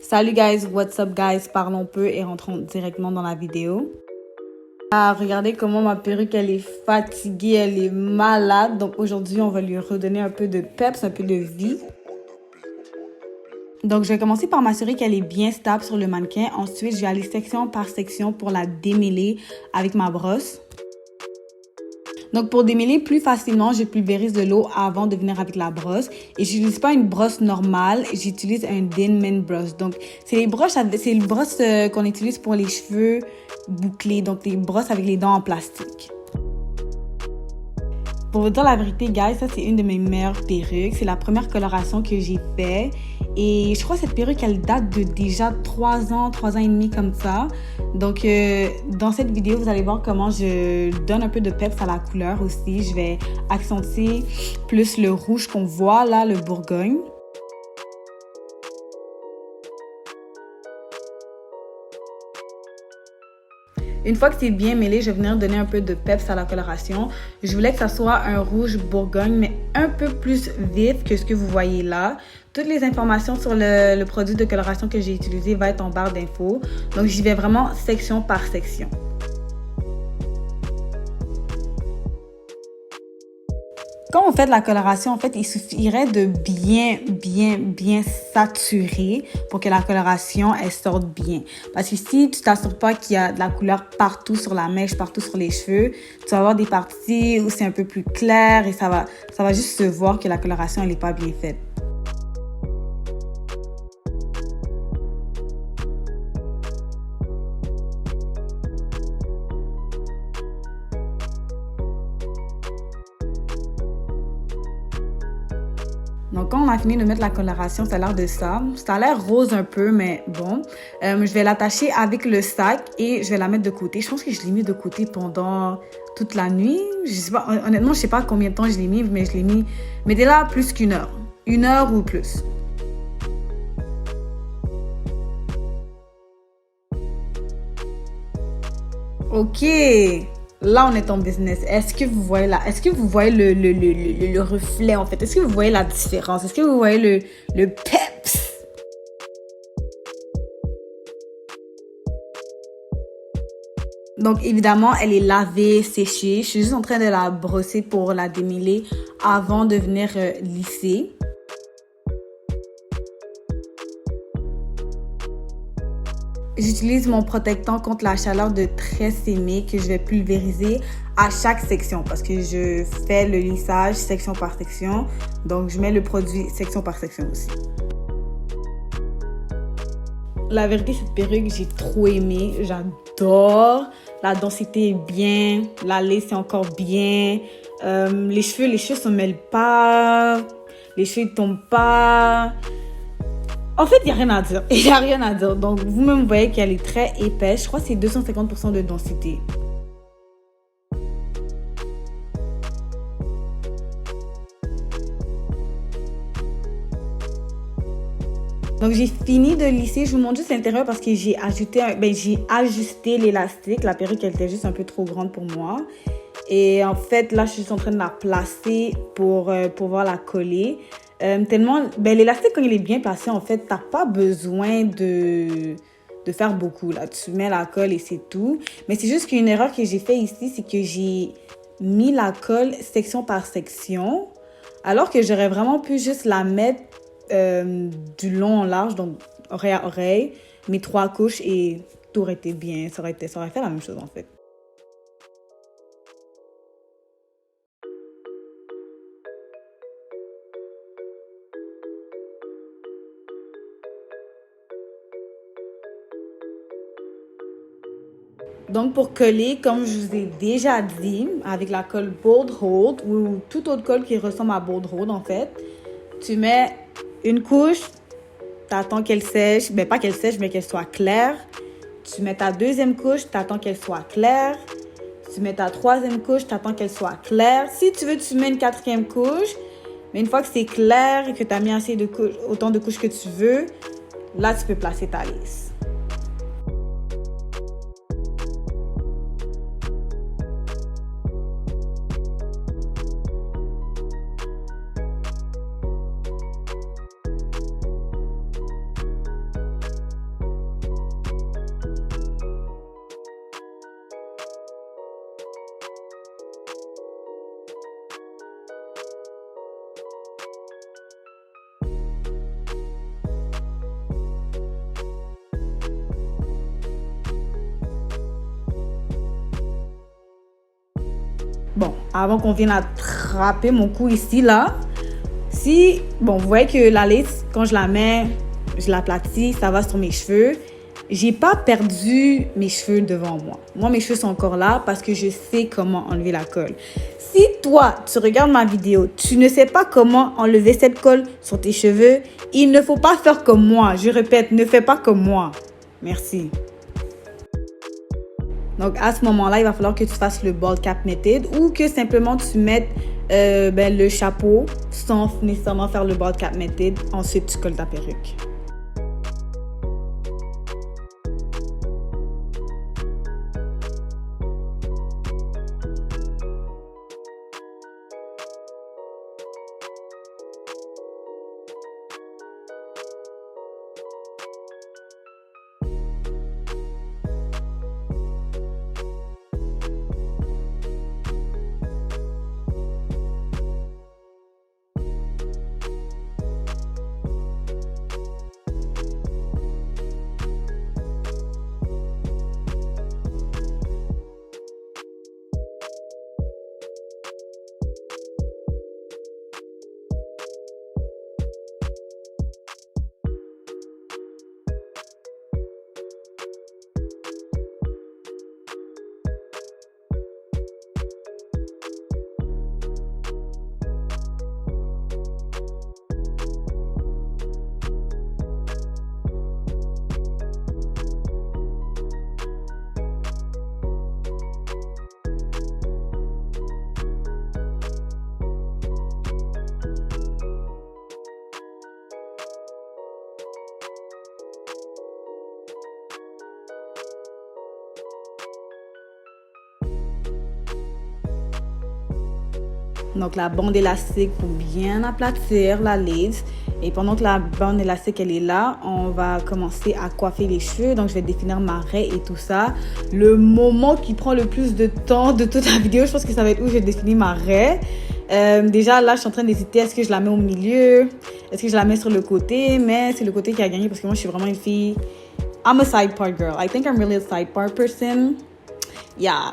Salut guys, what's up guys, parlons peu et rentrons directement dans la vidéo. Ah, regardez comment ma perruque, elle est fatiguée, elle est malade. Donc aujourd'hui, on va lui redonner un peu de peps, un peu de vie. Donc je vais commencer par m'assurer qu'elle est bien stable sur le mannequin. Ensuite, je vais aller section par section pour la démêler avec ma brosse. Donc, pour démêler plus facilement, je pulvérise de l'eau avant de venir avec la brosse. Et j'utilise pas une brosse normale, j'utilise un Denman brush. Donc, c'est les brosses qu'on utilise pour les cheveux bouclés. Donc, les brosses avec les dents en plastique. Pour vous dire la vérité, guys, ça, c'est une de mes meilleures perruques. C'est la première coloration que j'ai fait. Et je crois que cette perruque, elle date de déjà 3 ans et demi comme ça. Donc, dans cette vidéo, vous allez voir comment je donne un peu de peps à la couleur aussi. Je vais accentuer plus le rouge qu'on voit là, le Bourgogne. Une fois que c'est bien mêlé, je vais venir donner un peu de peps à la coloration. Je voulais que ça soit un rouge Bourgogne, mais un peu plus vif que ce que vous voyez là. Toutes les informations sur le produit de coloration que j'ai utilisé vont être en barre d'infos. Donc, j'y vais vraiment section par section. Quand vous faites la coloration, en fait, il suffirait de bien saturer pour que la coloration, elle sorte bien. Parce que si tu t'assures pas qu'il y a de la couleur partout sur la mèche, partout sur les cheveux, tu vas avoir des parties où c'est un peu plus clair et ça va juste se voir que la coloration, elle n'est pas bien faite. Donc, quand on a fini de mettre la coloration, ça a l'air de ça. Ça a l'air rose un peu, mais bon. Je vais l'attacher avec le sac et je vais la mettre de côté. Je pense que je l'ai mis de côté pendant toute la nuit. Je sais pas, honnêtement, je sais pas combien de temps je l'ai mis, mais je l'ai mis. Mettez là plus qu'1 heure. 1 heure ou plus. Ok. Là, on est en business. Est-ce que vous voyez là? Est-ce que vous voyez le reflet, en fait? Est-ce que vous voyez la différence? Est-ce que vous voyez le peps? Donc, évidemment, elle est lavée, séchée. Je suis juste en train de la brosser pour la démêler avant de venir lisser. J'utilise mon protectant contre la chaleur de tresse aimée que je vais pulvériser à chaque section parce que je fais le lissage section par section. Donc, je mets le produit section par section aussi. La vérité, cette perruque, j'ai trop aimé. J'adore. La densité est bien. La lace est encore bien. Les cheveux se mêlent pas. Les cheveux ne tombent pas. En fait, il n'y a rien à dire. Il n'y a rien à dire. Donc, vous-même voyez qu'elle est très épaisse. Je crois que c'est 250% de densité. Donc, j'ai fini de lisser. Je vous montre juste l'intérieur parce que j'ai ajusté l'élastique. La perruque, elle était juste un peu trop grande pour moi. Et en fait, là, je suis en train de la placer pour pouvoir la coller. L'élastique, quand il est bien placé, en fait, t'as pas besoin de faire beaucoup, là. Tu mets la colle et c'est tout. Mais c'est juste qu'une erreur que j'ai fait ici, c'est que j'ai mis la colle section par section, alors que j'aurais vraiment pu juste la mettre du long en large, donc oreille à oreille, mes 3 couches et tout aurait été bien. Ça aurait fait la même chose, en fait. Donc, pour coller, comme je vous ai déjà dit, avec la colle Bold Hold ou toute autre colle qui ressemble à Bold Hold, en fait, tu mets une couche, tu attends qu'elle sèche. Pas qu'elle sèche, mais qu'elle soit claire. Tu mets ta deuxième couche, tu attends qu'elle soit claire. Tu mets ta troisième couche, tu attends qu'elle soit claire. Si tu veux, tu mets une 4e couche. Mais une fois que c'est clair et que tu as mis autant de couches que tu veux, là, tu peux placer ta lisse. bon, avant qu'on vienne attraper mon cou ici, là, si, bon, vous voyez que la lace, quand je la mets, je l'aplatis, ça va sur mes cheveux. J'ai pas perdu mes cheveux devant moi. Moi, mes cheveux sont encore là parce que je sais comment enlever la colle. Si toi, tu regardes ma vidéo, tu ne sais pas comment enlever cette colle sur tes cheveux, il ne faut pas faire comme moi. Je répète, ne fais pas comme moi. Merci. Donc, à ce moment-là, il va falloir que tu fasses le bald cap method ou que simplement tu mettes le chapeau sans nécessairement faire le bald cap method. Ensuite, tu colles ta perruque. Donc, la bande élastique pour bien aplatir la lace. Et pendant que la bande élastique, elle est là, on va commencer à coiffer les cheveux. Donc, je vais définir ma raie et tout ça. Le moment qui prend le plus de temps de toute la vidéo, je pense que ça va être où je définis ma raie. Déjà, là, je suis en train d'hésiter. Est-ce que je la mets au milieu? Est-ce que je la mets sur le côté? Mais c'est le côté qui a gagné parce que moi, je suis vraiment une fille. I'm a side part girl. I think I'm really a side part person. Yeah.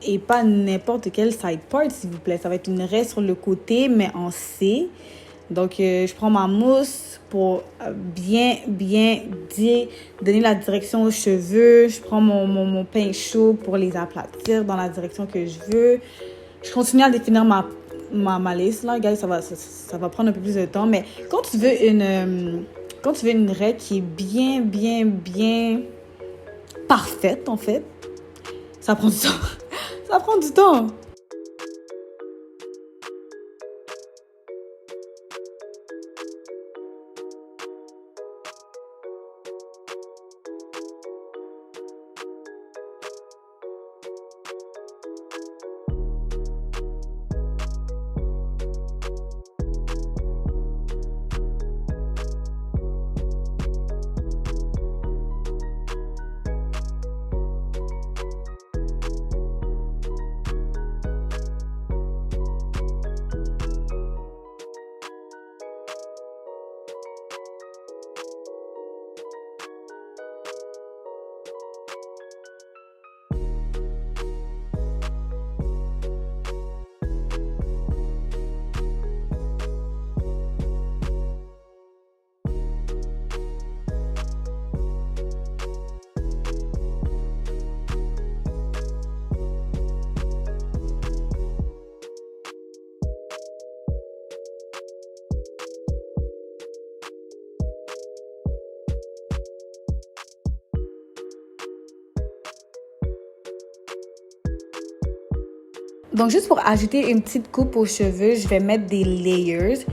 Et pas n'importe quel side part, s'il vous plaît. Ça va être une raie sur le côté, mais en C. Donc, je prends ma mousse pour bien donner la direction aux cheveux. Je prends mon pinceau pour les aplatir dans la direction que je veux. Je continue à définir ma lace, là. Guys, ça va prendre un peu plus de temps. Mais quand tu veux une raie qui est bien parfaite, en fait, ça prend du temps. Ça prend du temps. Donc, juste pour ajouter une petite coupe aux cheveux, je vais mettre des layers.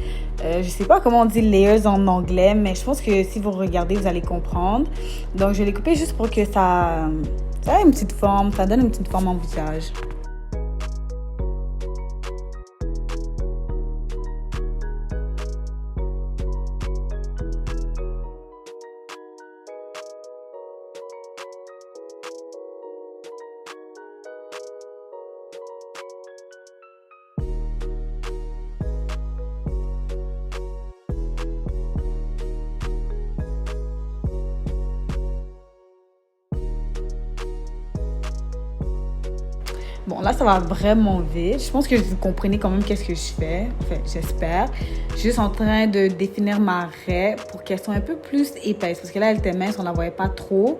Je sais pas comment on dit layers en anglais, mais je pense que si vous regardez, vous allez comprendre. Donc, je vais les couper juste pour que ça ait une petite forme, ça donne une petite forme en visage. Bon, là, ça va vraiment vite. Je pense que vous comprenez quand même qu'est-ce que je fais. Enfin, j'espère. Je suis juste en train de définir ma raie pour qu'elle soit un peu plus épaisse. Parce que là, elle était mince, on ne la voyait pas trop.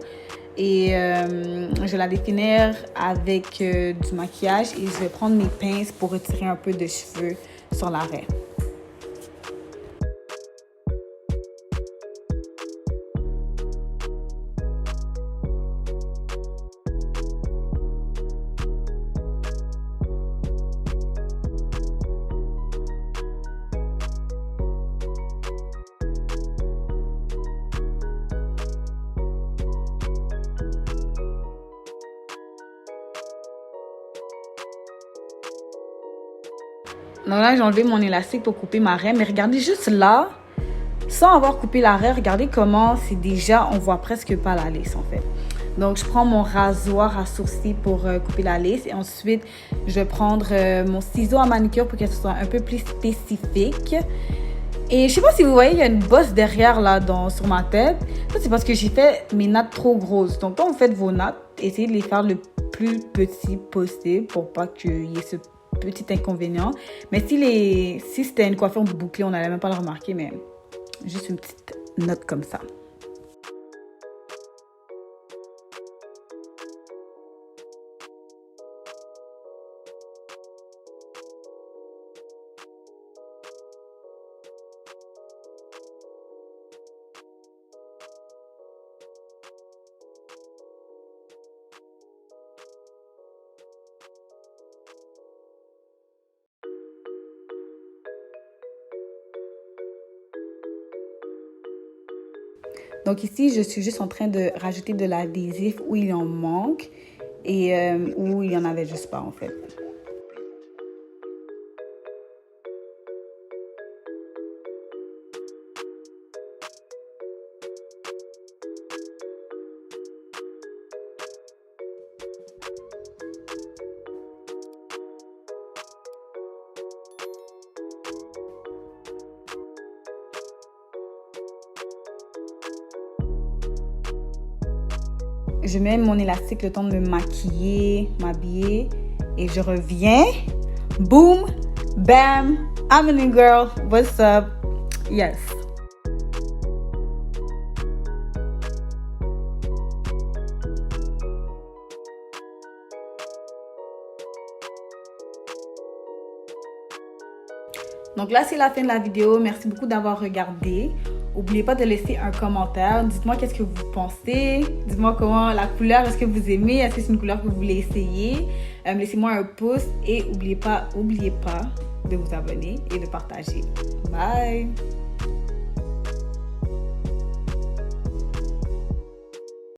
Et je vais la définir avec du maquillage. Et je vais prendre mes pinces pour retirer un peu de cheveux sur la raie. Donc là, j'ai enlevé mon élastique pour couper ma raie. Mais regardez juste là, sans avoir coupé la raie, regardez comment c'est déjà, on voit presque pas la lace en fait. Donc, je prends mon rasoir à sourcils pour couper la lace. Et ensuite, je vais prendre mon ciseau à manicure pour qu'elle soit un peu plus spécifique. Et je sais pas si vous voyez, il y a une bosse derrière là sur ma tête. Ça, c'est parce que j'ai fait mes nattes trop grosses. Donc, quand vous faites vos nattes, essayez de les faire le plus petit possible pour pas qu'il y ait ce petit inconvénient. Mais si c'était une coiffure bouclée, on n'allait même pas le remarquer, mais juste une petite note comme ça. Donc ici, je suis juste en train de rajouter de l'adhésif où il en manque et où il n'y en avait juste pas en fait. Je mets mon élastique le temps de me maquiller, m'habiller et je reviens. Boom, bam, I'm a new girl. What's up? Yes. Donc là, c'est la fin de la vidéo. Merci beaucoup d'avoir regardé. N'oubliez pas de laisser un commentaire. Dites-moi qu'est-ce que vous pensez. Dites-moi comment la couleur, est-ce que vous aimez? Est-ce que c'est une couleur que vous voulez essayer? Laissez-moi un pouce et n'oubliez pas de vous abonner et de partager. Bye!